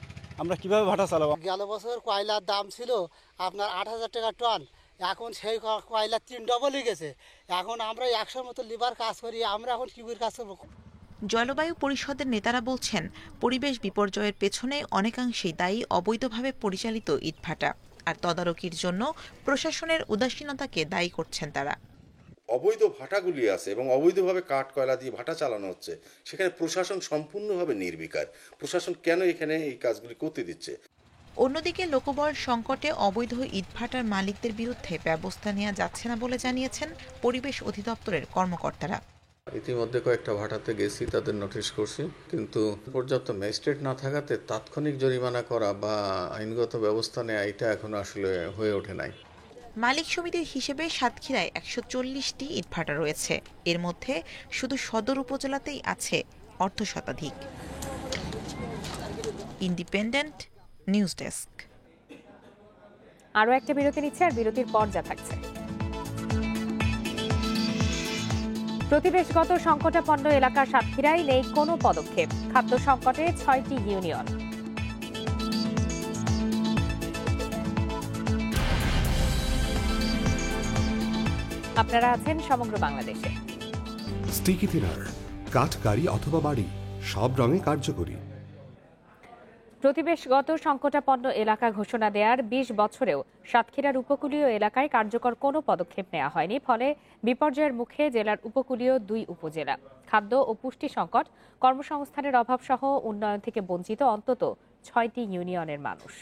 আমরা কিভাবে ভাটা চালাবো? গেল বছর কয়লার দাম ছিল আপনার 8,000 টাকা টন, এখন সেই কয়লা 3 ডবলই গেছে। এখন আমরা 100 মতো লিবার কাজ করি, আমরা এখন কি করে কাজ করবো? জলবায়ু পরিষদের নেতারা বলছেন পরিবেশ বিপর্যয়ের পেছনে অনেকাংশেই দায়ী অবৈধভাবে পরিচালিত ইটভাটা, আর তদারকির জন্য প্রশাসনের উদাসীনতাকে দায়ী করছেন তারা। অবৈধ ভাটাগুলি আছে এবং অবৈধভাবে কাঠ কয়লা দিয়ে ভাটা চালানো হচ্ছে, সেখানে প্রশাসন সম্পূর্ণভাবে নির্বিকার। প্রশাসন কেন এখানে এই কাজগুলি করতে দিচ্ছে? অন্যদিকে লোকবল সংকটে অবৈধ ইটভাটার মালিকদের বিরুদ্ধে ব্যবস্থা নেওয়া যাচ্ছে না বলে জানিয়েছেন পরিবেশ অধিদপ্তরের কর্মকর্তারা। ইতিমধ্যে কয়েকটা ভাটাতে গেছি, তাদের নোটিশ করছি, কিন্তু পর্যাপ্ত ম্যাজিস্ট্রেট না থাকাতে তাৎক্ষণিক জরিমানা করা বা আইনগত ব্যবস্থা নেওয়া এটা এখন আসলে হয়ে ওঠে নাই। মালিক সমিতির হিসেবে সাতক্ষীরায় 140টি ইটভাটা রয়েছে। এর মধ্যে শুধু সদর উপজেলাতেই আছে অর্ধশতাধিক। Independent news desk. আরও একটা বিরতি নিচ্ছে, আর বিরতির পর যা থাকছে। প্রতিবেশগত সংকটাপন্ন এলাকা সাতক্ষীরায় নেই কোনো পদক্ষেপ। খাদ্য সংকটে 6টি ইউনিয়ন। আপনারা আছেন সমগ্র বাংলাদেশে। স্টিকি থিনার, কাঠ, গাড়ি অথবা বাড়ি, সব রঙে কার্যকরী। প্রতিবেশগত সংকটাপন্ন এলাকা ঘোষণা দেওয়ার 20 বছরেও সাতক্ষীরার উপকূলীয় এলাকায় কার্যকর কোনো পদক্ষেপ নেওয়া হয়নি। ফলে বিপর্যয়ের মুখে জেলার উপকূলীয় 2 উপজেলা। খাদ্য ও পুষ্টি সংকট, কর্মসংস্থানের অভাব সহ উন্নয়ন থেকে বঞ্চিত অন্তত 6টি ইউনিয়নের মানুষ।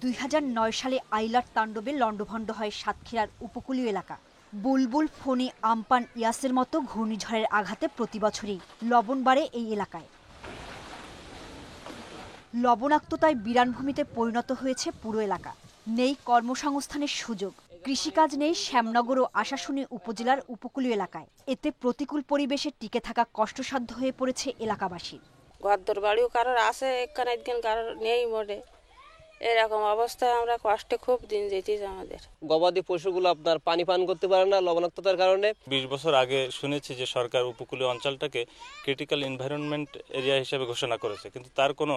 2009 সালে আইলার তাণ্ডবে লণ্ডভণ্ড হয় সাতক্ষীরার উপকূলীয় এলাকা। বুলবুল, ফণী, আমপান, ইয়াসের মতো ঘূর্ণিঝড়ের আঘাতে প্রতি বছরই লবণ বাড়ে এই এলাকায়। লবণাক্ততায় বিরানভূমিতে পরিণত হয়েছে পুরো এলাকা। নেই কর্মসংস্থানের সুযোগ। কৃষিকাজ নেই শ্যামনগর ও আশাশুনি উপজেলার উপকূলীয় এলাকায়। এতে প্রতিকূল পরিবেশে টিকে থাকা কষ্টসাধ্য হয়ে পড়েছে এলাকাবাসীর। ঘরদর বাড়িও কারোর আছে, কারোর নেই মোটে। এরকম অবস্থায় আমরা কষ্টে খুব দিন যেতেছি আমাদের। গবাদি পশুগুলো আপনার পানি পান করতে পারে না লবণাক্ততার কারণে। 20 বছর আগে শুনেছি যে সরকার উপকূলীয় অঞ্চলটাকে ক্রিটিক্যাল এনভায়রনমেন্ট এরিয়া হিসেবে ঘোষণা করেছে, কিন্তু তার কোনো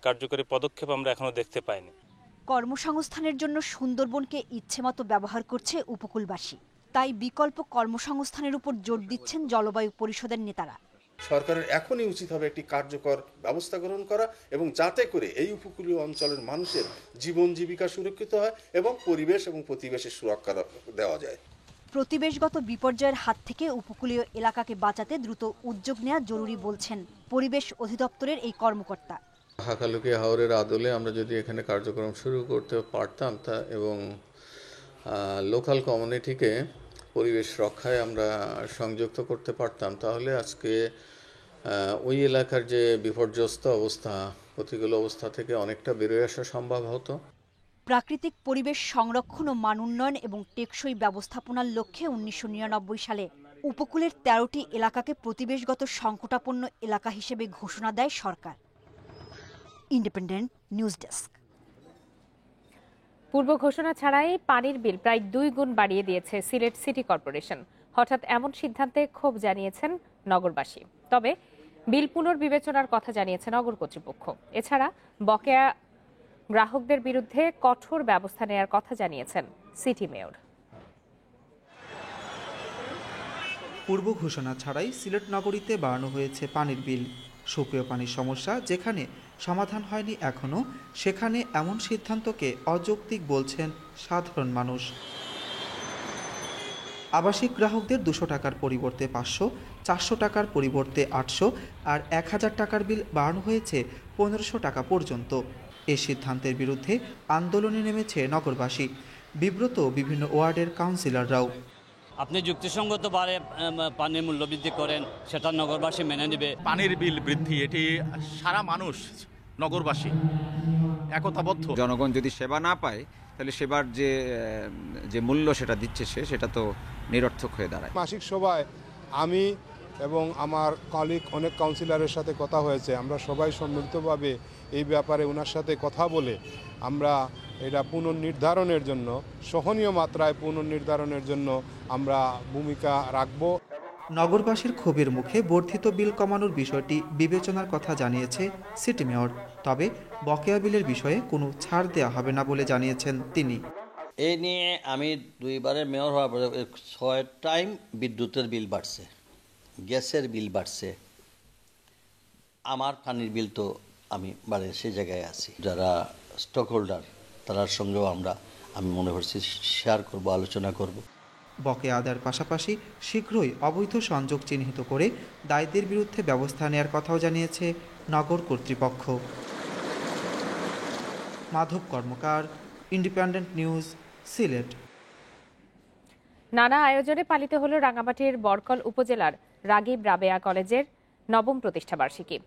কার্যকরী পদক্ষেপ আমরা এখনো দেখতে পাইনি। কর্মসংস্থানের জন্য সুন্দরবনকে ইচ্ছেমতো ব্যবহার করছে উপকূলবাসী। তাই বিকল্প কর্মসংস্থানের উপর জোর দিচ্ছেন জলবায়ু পরিষদের নেতারা। সরকারের এখনই উচিত হবে একটি কার্যকর ব্যবস্থা গ্রহণ করা, এবং যাতে করে এই উপকূলীয় অঞ্চলের মানুষের জীবন জীবিকা সুরক্ষিত হয় এবং পরিবেশ এবং প্রতিবেশের সুরক্ষা দেওয়া যায়। প্রতিবেশগত বিপর্যয়ের হাত থেকে উপকূলীয় এলাকাকে বাঁচাতে দ্রুত উদ্যোগ নেওয়া জরুরি বলছেন পরিবেশ অধিদপ্তরের এই কর্মকর্তা। হাকালুকি হাওরের আদলে আমরা যদি এখানে কার্যক্রম শুরু করতে পারতাম তা এবং লোকাল কমিউনিটিকে পরিবেশ রক্ষায় আমরা সংযুক্ত করতে পারতাম, তাহলে আজকে ওই এলাকার যে বিপর্যস্ত অবস্থা, প্রতিকূল অবস্থা থেকে অনেকটা বেরোয় আসা সম্ভব হতো। প্রাকৃতিক পরিবেশ সংরক্ষণ ও মান উন্নয়ন এবং টেকসই ব্যবস্থাপনার লক্ষ্যে 1999 সালে উপকূলের 13টি এলাকাকে প্রতিবেশগত সংকটাপন্ন এলাকা হিসেবে ঘোষণা দেয় সরকার। Independent news desk. পূর্ব ঘোষণা ছাড়াই পানির বিল প্রায় 2 গুণ বাড়িয়ে দিয়েছে সিলেট সিটি কর্পোরেশন। হঠাৎ এমন সিদ্ধান্তে ক্ষোভ জানিয়েছেন নগরবাসী। তবে বিল পুনর্বিবেচনার কথা জানিয়েছে নগর কর্তৃপক্ষ। এছাড়া বকেয়া গ্রাহকদের বিরুদ্ধে কঠোর ব্যবস্থা নেওয়ার কথা জানিয়েছেন সিটি মেয়র। পূর্ব ঘোষণা ছাড়াই সিলেট নগরীতে বাড়ানো হয়েছে পানির বিল। সুপেয় পানির সমস্যা যেখানে সমাধান হয়নি এখনও, সেখানে এমন সিদ্ধান্তকে অযৌক্তিক বলছেন সাধারণ মানুষ। আবাসিক গ্রাহকদের 200 টাকার পরিবর্তে 500, 400 টাকার পরিবর্তে 800 আর 1000 টাকার বিল বাড়ানো হয়েছে 1500 টাকা পর্যন্ত। এই সিদ্ধান্তের বিরুদ্ধে আন্দোলনে নেমেছে নগরবাসী, বিব্রত বিভিন্ন ওয়ার্ডের কাউন্সিলররাও। আপনি যুক্তিসঙ্গত পানির মূল্য বৃদ্ধি করেন, সেটা নগরবাসী মেনে নেবে। পানির বিল বৃদ্ধি, এটি সারা মানুষ নগরবাসী একতাবদ্ধ। জনগণ যদি সেবা না পায় তাহলে সেবার যে মূল্য সেটা দিচ্ছে সেটা তো নিরর্থক হয়ে দাঁড়ায়। মাসিক সভায় আমি এবং আমার কলিগ অনেক কাউন্সিলরের সাথে কথা হয়েছে। আমরা সবাই সম্মিলিতভাবে এই ব্যাপারে ওনার সাথে কথা বলে আমরা এটা পুনর্নির্ধারণের জন্য, সহনীয় মাত্রায় পুনর্নির্ধারণের জন্য আমরা ভূমিকা রাখব। নগরবাসীর ক্ষোভের মুখে বর্ধিত বিল কমানোর বিষয়টি বিবেচনার কথা জানিয়েছে সিটি মেয়র। তবে বকেয়া বিলের বিষয়ে কোনো ছাড় দেওয়া হবে না বলে জানিয়েছেন তিনি। এই নিয়ে আমি 2বারে মেয়র হওয়ার পরে 6 টাইম বিদ্যুতের বিল বাড়ছে, গ্যাসের বিল বাড়ছে, আমার পানির বিল তো আমি বাড়ে সেই জায়গায় আছি। যারা স্টক হোল্ডার তার সঙ্গেও আমি মনে করছি শেয়ার করব, আলোচনা করব। বকেয়া আদায়ের পাশাপাশি শীঘ্রই অবৈধ সংযোগ চিহ্নিত করে দায়ীদের বিরুদ্ধে ব্যবস্থা নেওয়ার কথাও জানিয়েছে নগর কর্তৃপক্ষ। মাধব কর্মকার, ইন্ডিপেন্ডেন্ট নিউজ, সিলেট। নানা আয়োজনে পালিত হল রাঙামাটির বরকল উপজেলার রাগিব রাবেয়া কলেজের 9ম প্রতিষ্ঠাবার্ষিকী।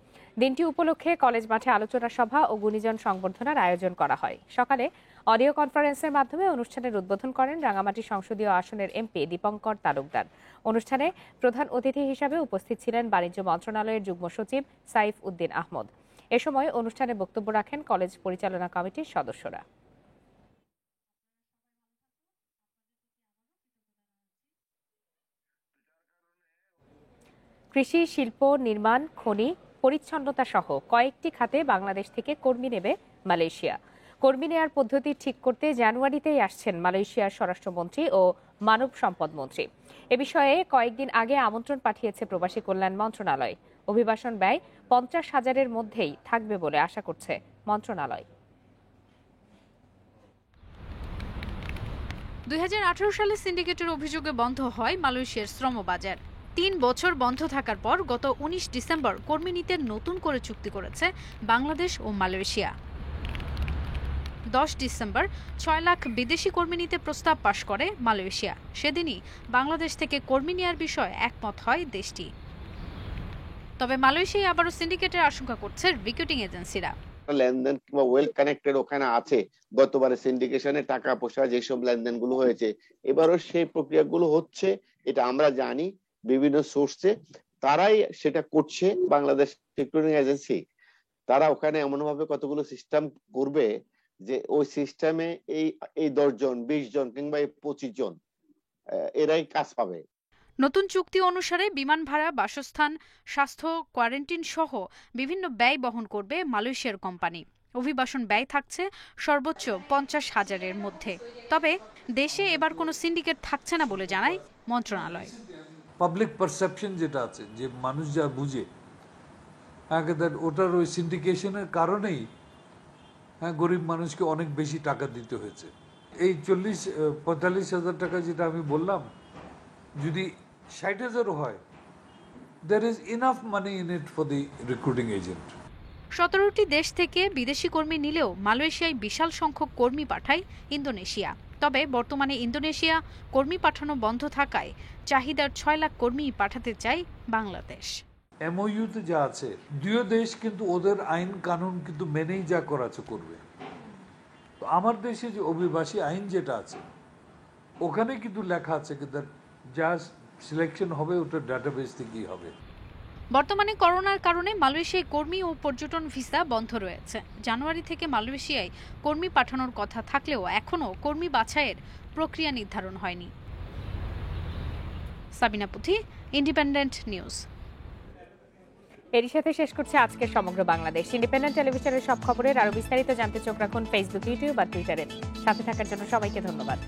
দিনটি উপলক্ষে কলেজ মাঠে আলোচনা সভা ও গুণীজন সংবর্ধনার আয়োজন করা হয়। সকালে অডিও কনফারেন্সের মাধ্যমে অনুষ্ঠানের উদ্বোধন করেন রাঙামাটি সংসদীয় আসনের এমপি দীপঙ্কর তালুকদার। অনুষ্ঠানে প্রধান অতিথি হিসাবে উপস্থিত ছিলেন বাণিজ্য মন্ত্রণালয়ের যুগ্ম সচিব সাইফ উদ্দিন আহমদ। এ সময় অনুষ্ঠানে বক্তব্য রাখেন কলেজ পরিচালনা কমিটির সদস্যরা। কৃষি, শিল্প, নির্মাণ, খনি, পরিচ্ছন্নতা সহ কয়েকটি খাতে বাংলাদেশ থেকে কর্মী নেবে মালয়েশিয়া। কর্মী নেয়ার পদ্ধতি ঠিক করতে জানুয়ারিতেই আসছেন মালয়েশিয়ার স্বরাষ্ট্রমন্ত্রী ও মানব সম্পদ মন্ত্রী। এ বিষয়ে কয়েকদিন আগে আমন্ত্রণ পাঠিয়েছে প্রবাসী কল্যাণ মন্ত্রণালয়। অভিবাসন ব্যয় 50,000-এর মধ্যেই থাকবে বলে আশা করছে মন্ত্রণালয়। 2018 সালে সিন্ডিকেটের অভিযোগে বন্ধ হয় মালয়েশিয়ার শ্রমবাজার। 3 বছর বন্ধ থাকার পর গত 19 ডিসেম্বর কর্মী নিতে নতুন করে চুক্তি করেছে বাংলাদেশ ও মালয়েশিয়া। 10 ডিসেম্বর 6 লাখ বিদেশি কর্মী নিতে প্রস্তাব পাশ করে মালয়েশিয়া। সেদিনই বাংলাদেশ থেকে কর্মী নেওয়ার বিষয়ে একমত হয় দেশটি। তবে মালয়েশিয়া আবারও সিন্ডিকেটের আশঙ্কা করছে রিক্রুটিং এজেন্সিরা। লেনদেন কিংবা ওয়েল কানেক্টেড ওখানে আছে। গতবারে সিন্ডিকেশনে টাকা পয়সা যেসব লেনদেনগুলো হয়েছে, এবারও সেই প্রক্রিয়াগুলো হচ্ছে, এটা আমরা জানি। বিভিন্ন সোর্সে তারাই সেটা করছে। বাংলাদেশ রিক্রুটিং এজেন্সি তারা ওখানে এমন ভাবে কতগুলো সিস্টেম করবে যে ওই সিস্টেমে এই 10 জন 20 জন কিংবা 25 জন এরাই কাজ পাবে। নতুন চুক্তি অনুসারে বিমান ভাড়া, বাসস্থান, স্বাস্থ্য, কোয়ারেন্টিন সহ বিভিন্ন ব্যয় বহন করবে মালয়েশিয়ার কোম্পানি। অভিবাসন ব্যয় থাকছে সর্বোচ্চ 50,000-এর মধ্যে। তবে দেশে এবার কোনো সিন্ডিকেট থাকছে না বলে জানায় মন্ত্রণালয়। পাবলিক পারসেপশন যেটা আছে, যে মানুষ যা বুঝে, ওটার ওই সিন্ডিকেশনের কারণেই গরিব মানুষকে অনেক বেশি টাকা দিতে হয়েছে। এই 45,000 টাকা যেটা আমি বললাম, যদি 60,000 হয়, there is enough money in it for the recruiting agent. 17টি দেশ থেকে বিদেশি কর্মী নিলেও মালয়েশিয়ায় বিশাল সংখ্যক কর্মী পাঠায় ইন্দোনেশিয়া। তবে বর্তমানে ইন্দোনেশিয়া কর্মী পাঠানো বন্ধ থাকায় চাহিদার 6 লাখ কর্মী পাঠাতে চায় বাংলাদেশ। এমওইউতে যা আছে, দুই দেশ কিন্তু ওদের আইন কানুন কিন্তু মেনেই যা করাছে করবে। তো আমার দেশে যে অভিবাসী আইন যেটা আছে, ওখানে কিন্তু লেখা আছে কিন্তু যা সিলেকশন হবে ওটা ডাটাবেস থেকেই হবে। বর্তমানে করোনার কারণে মালয়েশিয়ায় কর্মী ও পর্যটন ভিসা বন্ধ রয়েছে। জানুয়ারি থেকে মালয়েশিয়ায় কর্মী পাঠানোর কথা থাকলেও এখনও কর্মী বাছাইয়ের প্রক্রিয়া নির্ধারণ হয়নি। সাবিনা পুথি, ইন্ডিপেন্ডেন্ট নিউজ। এরই সাথে শেষ করছে আজকের সমগ্র বাংলাদেশ। ইন্ডিপেন্ডেন্ট টেলিভিশনের সব খবরের আরো বিস্তারিত জানতে চোখ রাখুন ফেসবুক, ইউটিউব আর টুইটারে। সাথে থাকার জন্য সবাইকে ধন্যবাদ।